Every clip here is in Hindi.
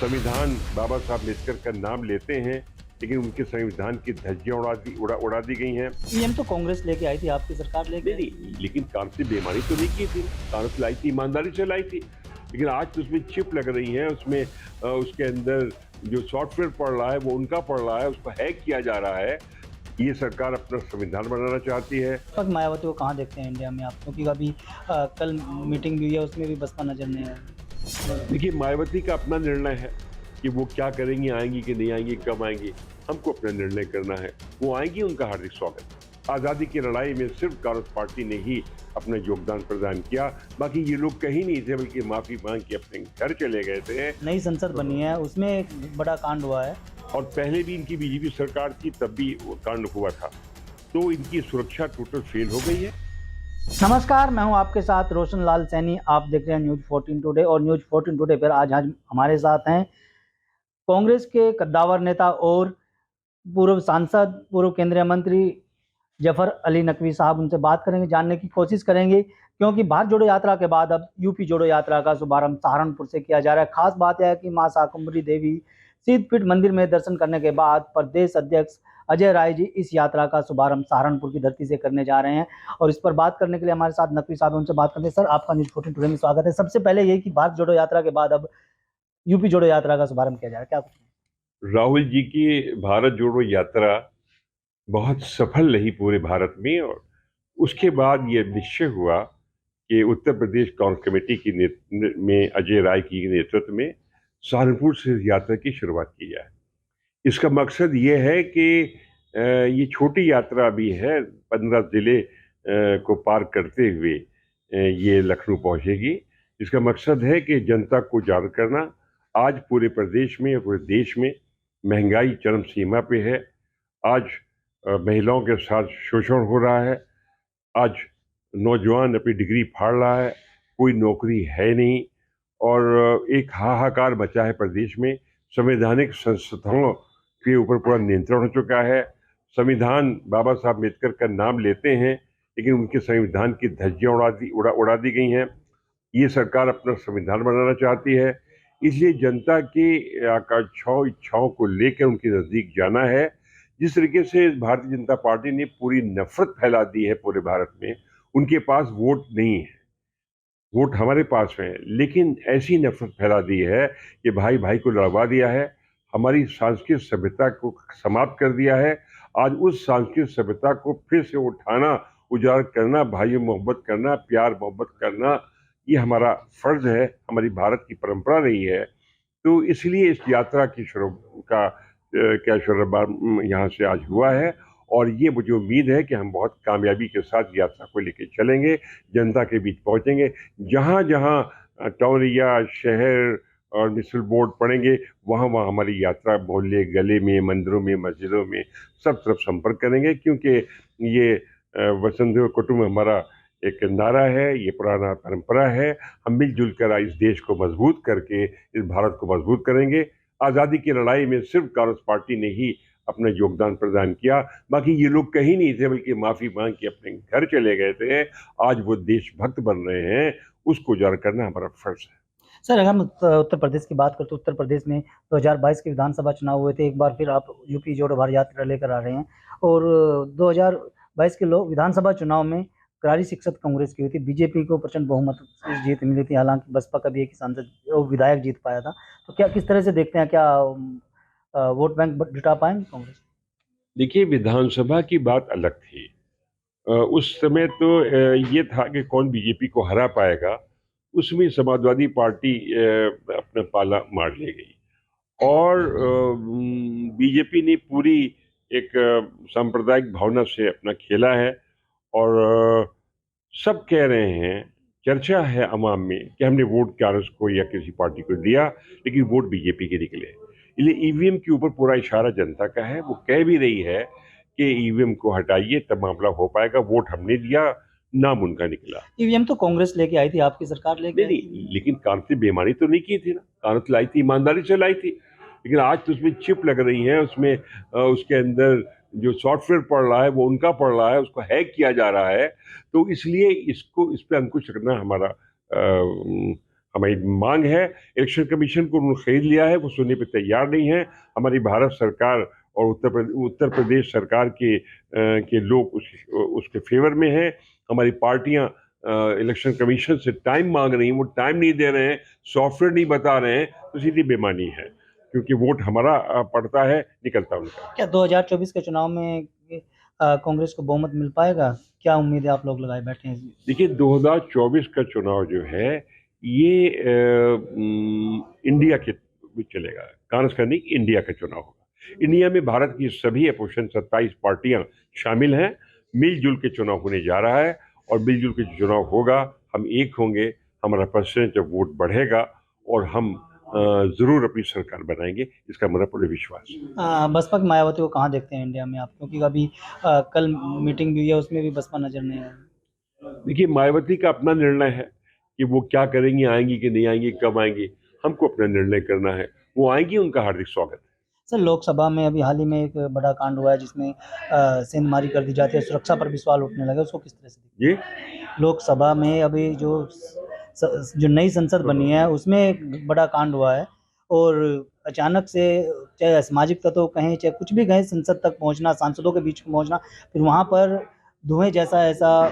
संविधान बाबा साहब अम्बेडकर का नाम लेते हैं, लेकिन उनके संविधान की धज्जियां उड़ा दी गई हैं। पीएम तो कांग्रेस लेके आई थी, आपकी सरकार लेके नहीं, आई थी। नहीं, लेकिन कानून से बेईमानी तो नहीं की थी। कानून लाई थी, ईमानदारी से लाई थी। लेकिन आज तो उसमें चिप लग रही है, उसमें उसके अंदर जो सॉफ्टवेयर पड़ रहा है, वो उनका पड़ रहा है, उसको हैक किया जा रहा है। ये सरकार अपना संविधान बनाना चाहती है। दीपक मायावती को कहाँ देखते हैं इंडिया में आप? क्योंकि अभी कल मीटिंग भी हुई है, उसमें भी बसपा नजर नहीं आई। देखिए, मायावती का अपना निर्णय है कि वो क्या करेंगी, आएँगी कि नहीं आएँगी, कब आएँगी। हमको अपना निर्णय करना है। वो आएँगी, उनका हार्दिक स्वागत। आज़ादी की लड़ाई में सिर्फ कांग्रेस पार्टी ने ही अपना योगदान प्रदान किया। बाकी ये लोग कहीं नहीं थे, बल्कि माफ़ी माँग के अपने घर चले गए थे। नई संसद बनी है, उसमें एक बड़ा कांड हुआ है। और पहले भी इनकी बीजेपी सरकार थी, तब भी वो कांड हुआ था। तो इनकी सुरक्षा टोटल फेल हो गई है। नमस्कार, मैं हूं आपके साथ रोशन लाल सैनी। आप देख रहे हैं न्यूज 14 टुडे और न्यूज 14 टुडे पर आज हमारे साथ हैं कांग्रेस के कद्दावर नेता और पूर्व सांसद, पूर्व केंद्रीय मंत्री जफर अली नकवी साहब। उनसे बात करेंगे, जानने की कोशिश करेंगे, क्योंकि भारत जोड़ो यात्रा के बाद अब यूपी जोड़ो यात्रा का शुभारंभ सहारनपुर से किया जा रहा है। खास बात यह है कि मां शाकंभरी देवी सिद्धपीठ मंदिर में दर्शन करने के बाद प्रदेश अध्यक्ष अजय राय जी इस यात्रा का शुभारंभ सहारनपुर की धरती से करने जा रहे हैं। और इस पर बात करने के लिए हमारे साथ नकवी साहब हैं, उनसे बात करते हैं। सर, आपका न्यूज 14 टुडे में स्वागत है। सबसे पहले यही कि भारत जोड़ो यात्रा के बाद अब यूपी जोड़ो यात्रा का शुभारंभ किया जा रहा है, क्या कुछ? राहुल जी की भारत जोड़ो यात्रा बहुत सफल रही पूरे भारत में, और उसके बाद ये निश्चय हुआ कि उत्तर प्रदेश कांग्रेस कमेटी की में अजय राय की नेतृत्व में सहारनपुर से यात्रा की शुरुआत की जाए। इसका मकसद ये है कि ये छोटी यात्रा भी है, 15 जिले को पार करते हुए ये लखनऊ पहुंचेगी। इसका मकसद है कि जनता को जागरूक करना। आज पूरे प्रदेश में, पूरे देश में महंगाई चरम सीमा पे है। आज महिलाओं के साथ शोषण हो रहा है। आज नौजवान अपनी डिग्री फाड़ रहा है, कोई नौकरी है नहीं, और एक हाहाकार मचा है प्रदेश में। संवैधानिक संस्थाओं के ऊपर पूरा नियंत्रण हो चुका है। संविधान बाबा साहब अम्बेडकर का नाम लेते हैं, लेकिन उनके संविधान की धज्जियां उड़ा दी गई हैं। ये सरकार अपना संविधान बनाना चाहती है। इसलिए जनता की आकांक्षाओं, इच्छाओं को लेकर उनके नज़दीक जाना है। जिस तरीके से भारतीय जनता पार्टी ने पूरी नफरत फैला दी है पूरे भारत में, उनके पास वोट नहीं है। वोट हमारे पास में है, लेकिन ऐसी नफरत फैला दी है कि भाई भाई को लड़वा दिया है, हमारी सांस्कृतिक सभ्यता को समाप्त कर दिया है। आज उस सांस्कृतिक सभ्यता को फिर से उठाना, उजागर करना, भाई मोहब्बत करना, प्यार मोहब्बत करना, ये हमारा फर्ज है, हमारी भारत की परंपरा रही है। तो इसलिए इस यात्रा की शुरू का क्या शुभारंभ यहाँ से आज हुआ है। और ये मुझे उम्मीद है कि हम बहुत कामयाबी के साथ यात्रा को लेकर चलेंगे, जनता के बीच पहुंचेंगे। जहाँ जहाँ टाउन या शहर और म्युनिसिपल बोर्ड पड़ेंगे, वहाँ वहाँ हमारी यात्रा मोहल्ले गले में, मंदिरों में, मस्जिदों में सब तरफ संपर्क करेंगे, क्योंकि ये वसुंधैव कुटुंब हमारा एक नारा है, ये पुराना परंपरा है। हम मिलजुल कर इस देश को मजबूत करके इस भारत को मजबूत करेंगे। आज़ादी की लड़ाई में सिर्फ कांग्रेस पार्टी ने ही अपना योगदान प्रदान किया। बाकी ये लोग कहीं नहीं थे, बल्कि माफ़ी मांग के अपने घर चले गए थे। आज वो देशभक्त बन रहे हैं, उसको उजागर करना हमारा फर्ज है। सर, अगर हम उत्तर प्रदेश की बात करें तो उत्तर प्रदेश में 2022 के विधानसभा चुनाव हुए थे। एक बार फिर आप यूपी जोड़ो भारत यात्रा लेकर आ रहे हैं और 2022 के लोग विधानसभा चुनाव में करारी शिक्षक कांग्रेस की हुई थी। बीजेपी को प्रचंड बहुमत से जीत मिली थी, हालांकि बसपा का भी एक सांसद और विधायक जीत पाया था। तो क्या, किस तरह से देखते हैं, क्या वोट बैंक जुटा पाएंगे कांग्रेस? देखिए, विधानसभा की बात अलग थी। उस समय तो ये था कि कौन बीजेपी को हरा पाएगा। उसमें समाजवादी पार्टी अपना पाला मार ले गई, और बीजेपी ने पूरी एक सांप्रदायिक भावना से अपना खेला है। और सब कह रहे हैं, चर्चा है अवाम में कि हमने वोट कांग्रेस को या किसी पार्टी को दिया, लेकिन वोट बीजेपी के निकले। इसलिए ईवीएम के ऊपर पूरा इशारा जनता का है। वो कह भी रही है कि ईवीएम को हटाइए, तब मामला हो पाएगा। वोट हमने दिया, नाम उनका निकला। ईवीएम तो कांग्रेस लेके आई थी, आपकी सरकार लेके नहीं, आई थी। नहीं, लेकिन कांग्रेस ने बेईमानी तो नहीं की थी ना। कांग्रेस लाई थी, ईमानदारी से लाई थी। लेकिन आज तो उसमें चिप लग रही है, उसमें उसके अंदर जो सॉफ्टवेयर पड़ रहा है, वो उनका पड़ रहा है, उसको हैक किया जा रहा है। तो इसलिए इस पे अंकुश रखना हमारा हमारी मांग है, इलेक्शन कमीशन को उन्होंने खरीद लिया है, वो सुनने पे तैयार नहीं है। हमारी भारत सरकार और उत्तर प्रदेश सरकार के लोग उसके फेवर में हैं। हमारी पार्टियां इलेक्शन कमीशन से टाइम मांग रही हैं, वो टाइम नहीं दे रहे हैं, सॉफ्टवेयर नहीं बता रहे हैं, तो सीधी बेईमानी है, क्योंकि वोट हमारा पड़ता है, निकलता उनका। क्या 2024 के चुनाव में कांग्रेस को बहुमत मिल पाएगा? क्या उम्मीदें आप लोग लगाए बैठे हैं? देखिए, 2024 का चुनाव जो है ये इंडिया के में चलेगा, कांग्रेस का नहीं, इंडिया का चुनाव होगा। इंडिया में भारत की सभी अपोजिशन 27 पार्टियां शामिल हैं, मिलजुल के चुनाव होने जा रहा है, और मिलजुल के चुनाव होगा, हम एक होंगे, हमारा परसेंटेज ऑफ वोट बढ़ेगा, और हम जरूर अपनी सरकार बनाएंगे, इसका मेरा पूरा विश्वास है। बसपा की मायावती को कहाँ देखते हैं इंडिया में आप? क्योंकि अभी कल मीटिंग भी हुई है, उसमें भी बसपा नजर नहीं आई। देखिए, मायावती का अपना निर्णय है कि वो क्या करेंगी, आएंगी कि नहीं आएंगी, कब आएंगी, हमको अपना निर्णय करना है। वो आएंगी, उनका हार्दिक स्वागत है। सर, लोकसभा में अभी हाल ही में एक बड़ा कांड हुआ है जिसमें सेंधमारी कर दी जाती है, सुरक्षा पर भी सवाल उठने लगे, उसको किस तरह से देखते ये हैं? लोकसभा में अभी जो नई संसद बनी है उसमें एक बड़ा कांड हुआ है, और अचानक से चाहे असामाजिक तत्व कहें चाहे कुछ भी कहें, संसद तक पहुंचना, सांसदों के बीच में पहुंचना, फिर वहां पर धुएं जैसा ऐसा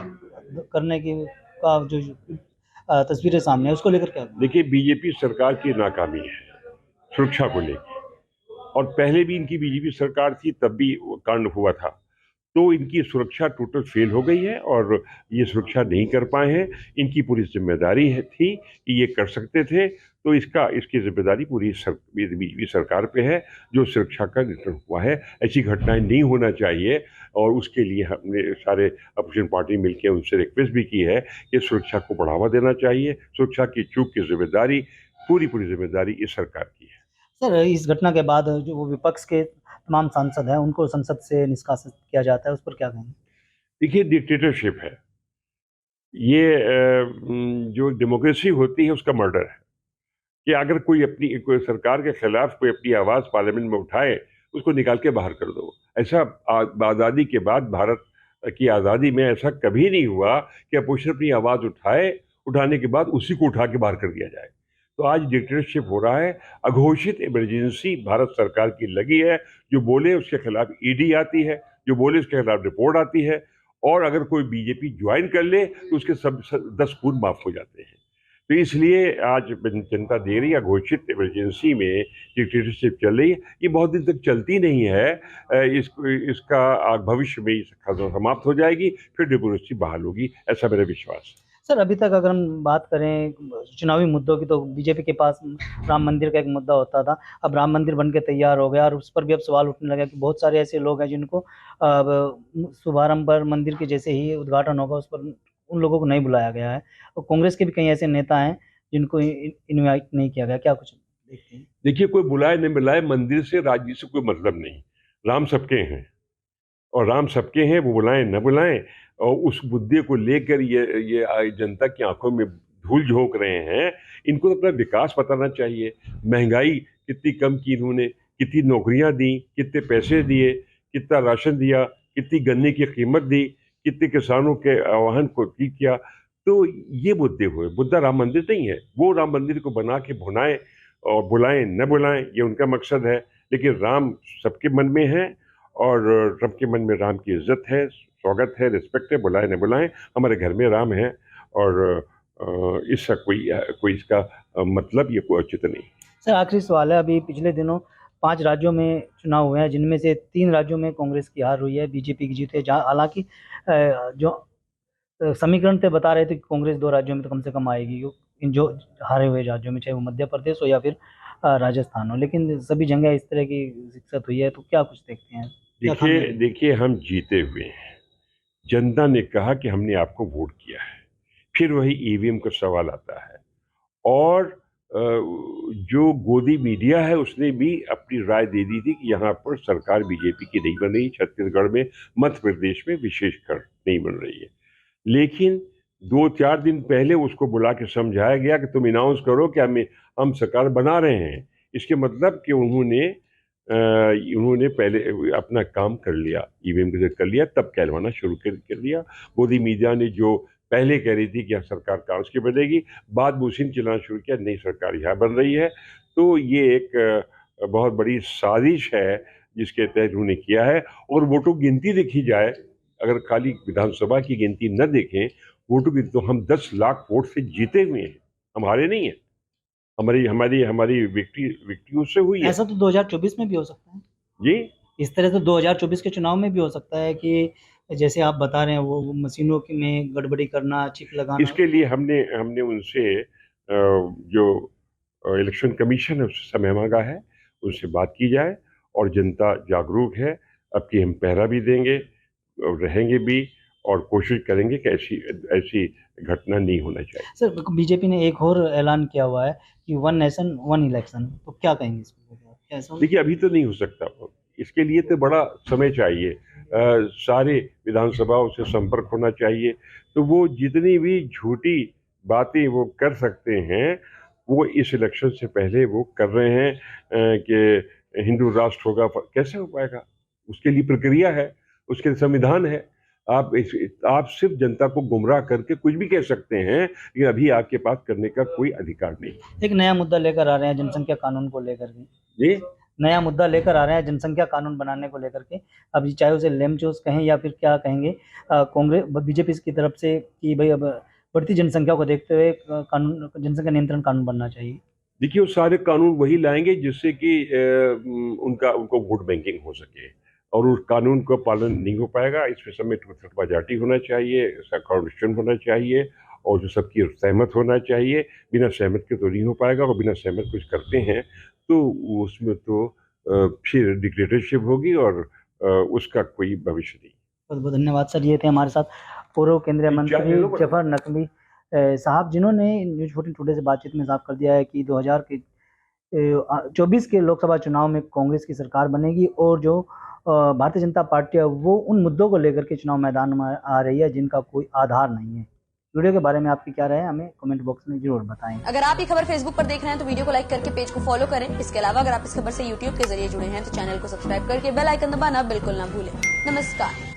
करने की का जो तस्वीरें सामने है, उसको लेकर क्या? देखिए, बीजेपी सरकार की नाकामी है सुरक्षा को लेकर, और पहले भी इनकी बीजेपी सरकार थी, तब भी वो कांड हुआ था। तो इनकी सुरक्षा टोटल फेल हो गई है, और ये सुरक्षा नहीं कर पाए हैं। इनकी पूरी जिम्मेदारी थी कि ये कर सकते थे, तो इसकी जिम्मेदारी पूरी बीजेपी सरकार पे है, जो सुरक्षा का निधन हुआ है। ऐसी घटनाएं नहीं होना चाहिए, और उसके लिए हमने सारे अपोजिशन पार्टी मिलकर उनसे रिक्वेस्ट भी की है कि सुरक्षा को बढ़ावा देना चाहिए। सुरक्षा की चूक की जिम्मेदारी, पूरी जिम्मेदारी इस सरकार की है। सर, इस घटना के बाद जो वो विपक्ष के तमाम सांसद हैं उनको संसद से निष्कासित किया जाता है, उस पर क्या कहेंगे? देखिए, डिक्टेटरशिप है ये, जो डेमोक्रेसी होती है उसका मर्डर है, कि अगर कोई सरकार के खिलाफ कोई अपनी आवाज पार्लियामेंट में उठाए, उसको निकाल के बाहर कर दो। ऐसा आज़ादी के बाद, भारत की आज़ादी में ऐसा कभी नहीं हुआ कि अपोजिशन अपनी आवाज उठाने के बाद उसी को उठा के बाहर कर दिया जाए। तो आज डिक्टेटरशिप हो रहा है। अघोषित इमरजेंसी भारत सरकार की लगी है, जो बोले उसके खिलाफ ईडी आती है, जो बोले उसके खिलाफ रिपोर्ट आती है, और अगर कोई बीजेपी ज्वाइन कर ले तो उसके सब 10 खून माफ हो जाते हैं। तो इसलिए आज जनता दे रही है, घोषित इमरजेंसी में डिक्टेटरशिप चल रही है, ये बहुत दिन तक चलती नहीं है। इसका भविष्य में समाप्त हो जाएगी, फिर डेमोक्रेसी बहाल होगी, ऐसा मेरा विश्वास है। सर, अभी तक अगर हम बात करें चुनावी मुद्दों की, तो बीजेपी के पास राम मंदिर का एक मुद्दा होता था। अब राम मंदिर बन के तैयार हो गया, और उस पर भी अब सवाल उठने लगा कि बहुत सारे ऐसे लोग हैं जिनको अब शुभारंभ पर मंदिर के जैसे ही उद्घाटन होगा उस पर उन लोगों को नहीं बुलाया गया है, और कांग्रेस के भी कई ऐसे नेता हैं जिनको इनवाइट नहीं किया गया। क्या कुछ देखते हैं? देखिए, कोई बुलाए नहीं बुलाए, मंदिर से राज्य से कोई मतलब नहीं। राम सबके हैं, और राम सबके हैं, वो बुलाएं न बुलाएं, और उस मुद्दे को लेकर ये जनता की आंखों में धूल झोंक रहे हैं। इनको तो अपना विकास बताना चाहिए। महंगाई कितनी कम की इन्होंने, कितनी नौकरियां दी, कितने पैसे दिए, कितना राशन दिया, कितनी गन्ने की कीमत दी, कितने किसानों के आह्वान को ठीक किया। तो ये मुद्दे हुए, मुद्दा राम मंदिर नहीं है। वो राम मंदिर को बना के भुनाएं और बुलाएं न बुलाएं, ये उनका मकसद है। लेकिन राम सबके मन में है, और सबके मन में राम की इज्जत है, स्वागत है, रिस्पेक्ट है, बुलाए न बुलाएं, हमारे घर में राम है, और इसका कोई इसका मतलब ये कोई औचित्य नहीं। सर, आखिरी सवाल है, अभी पिछले दिनों 5 राज्यों में चुनाव हुए हैं, जिनमें से 3 राज्यों में कांग्रेस की हार हुई है, बीजेपी की जीत है। जहाँ हालांकि जो समीकरण थे बता रहे थे कि कांग्रेस 2 राज्यों में तो कम से कम आएगी, इन जो हारे हुए राज्यों में, चाहे वो मध्य प्रदेश हो या फिर राजस्थान हो, लेकिन सभी जगह इस तरह की दिक्कत हुई है, तो क्या कुछ देखते हैं? क्या देखिए खामियां? देखिए हम जीते हुए हैं। जनता ने कहा कि हमने आपको वोट किया है। फिर वही ईवीएम का सवाल आता है, और जो गोदी मीडिया है उसने भी अपनी राय दे दी थी कि यहाँ पर सरकार बीजेपी की नहीं बन रही, छत्तीसगढ़ में, मध्य प्रदेश में विशेषकर नहीं बन रही है। लेकिन 2-4 दिन पहले उसको बुला के समझाया गया कि तुम अनाउंस करो कि हम सरकार बना रहे हैं। इसके मतलब कि उन्होंने पहले अपना काम कर लिया, ईवीएम के कर लिया, तब कहलवाना शुरू कर दिया। मोदी मीडिया ने जो पहले कह रही थी कि यह सरकार कांग्रेस की बनेगी, बाद में उसी ने चलाना शुरू किया, नई सरकार यहाँ बन रही है। तो ये एक बहुत बड़ी साजिश है जिसके तहत उन्होंने किया है। और वोटों की गिनती देखी जाए, अगर खाली विधानसभा की गिनती न देखें, वोटों की, तो हम 10 लाख वोट से जीते हुए हैं, हम हारे नहीं हैं। हमारी हमारी हमारी विक्ट्री उससे हुई है। ऐसा तो 2024 में भी हो सकता है। जी, इस तरह तो 2024 के चुनाव में भी हो सकता है कि जैसे आप बता रहे हैं वो मशीनों की में गड़बड़ी करना, चिप लगाना। इसके लिए हमने हमने उनसे जो इलेक्शन कमीशन है उससे समय मांगा है, उनसे बात की जाए। और जनता जागरूक है, अब की हम पहरा भी देंगे और रहेंगे भी, और कोशिश करेंगे कि ऐसी ऐसी घटना नहीं होना चाहिए। सर, बीजेपी ने एक और ऐलान किया हुआ है कि वन नेशन वन इलेक्शन, तो क्या कहेंगे इस पे? क्या ऐसा हो? देखिए, अभी तो नहीं हो सकता, इसके लिए तो बड़ा समय चाहिए। सारे विधानसभाओं से संपर्क होना चाहिए, तो वो जितनी भी झूठी बातें वो कर सकते हैं, वो इस इलेक्शन से पहले वो कर रहे हैं कि हिंदू राष्ट्र होगा। कैसे हो पाएगा? उसके लिए प्रक्रिया है, उसके संविधान है। आप सिर्फ जनता को गुमराह करके कुछ भी कह सकते हैं, लेकिन अभी आपके पास करने का कोई अधिकार नहीं। एक नया मुद्दा लेकर आ रहे हैं जनसंख्या कानून को लेकर के। जी, नया मुद्दा लेकर आ रहे हैं जनसंख्या कानून बनाने को लेकर के। अब चाहे उसे लेमचोस कहें या फिर क्या कहेंगे, कांग्रेस बीजेपी की तरफ से कि भाई अब बढ़ती जनसंख्या को देखते हुए कानून, जनसंख्या नियंत्रण कानून बनना चाहिए। देखिए, वो सारे कानून वही लाएंगे जिससे कि उनको वोट बैंकिंग हो सके, और उस कानून का पालन नहीं हो पाएगा। इसमें सब में बाजाटी होना चाहिए, इसका कॉन्स्टिट्यूशन होना चाहिए, और जो सबकी सहमत होना चाहिए। बिना सहमत के तो नहीं हो पाएगा, और बिना सहमत कुछ करते हैं तो उसमें तो फिर डिक्टेटरशिप होगी, और उसका कोई भविष्य नहीं। बहुत बहुत धन्यवाद सर। ये थे हमारे साथ पूर्व केंद्रीय मंत्री जफर नकवी साहब, जिन्होंने न्यूज़ 14 टुडे से बातचीत में साफ कर दिया है कि 2024 के लोकसभा चुनाव में कांग्रेस की सरकार बनेगी, और जो भारतीय जनता पार्टी है वो उन मुद्दों को लेकर के चुनाव मैदान में आ रही है जिनका कोई आधार नहीं है। वीडियो के बारे में आपकी क्या राय है, हमें कमेंट बॉक्स में जरूर बताएं। अगर आप ये खबर फेसबुक पर देख रहे हैं तो वीडियो को लाइक करके पेज को फॉलो करें। इसके अलावा अगर आप इस खबर से यूट्यूब के जरिए जुड़े हैं तो चैनल को सब्सक्राइब करके बेल आइकन दबाना बिल्कुल ना भूलें। नमस्कार।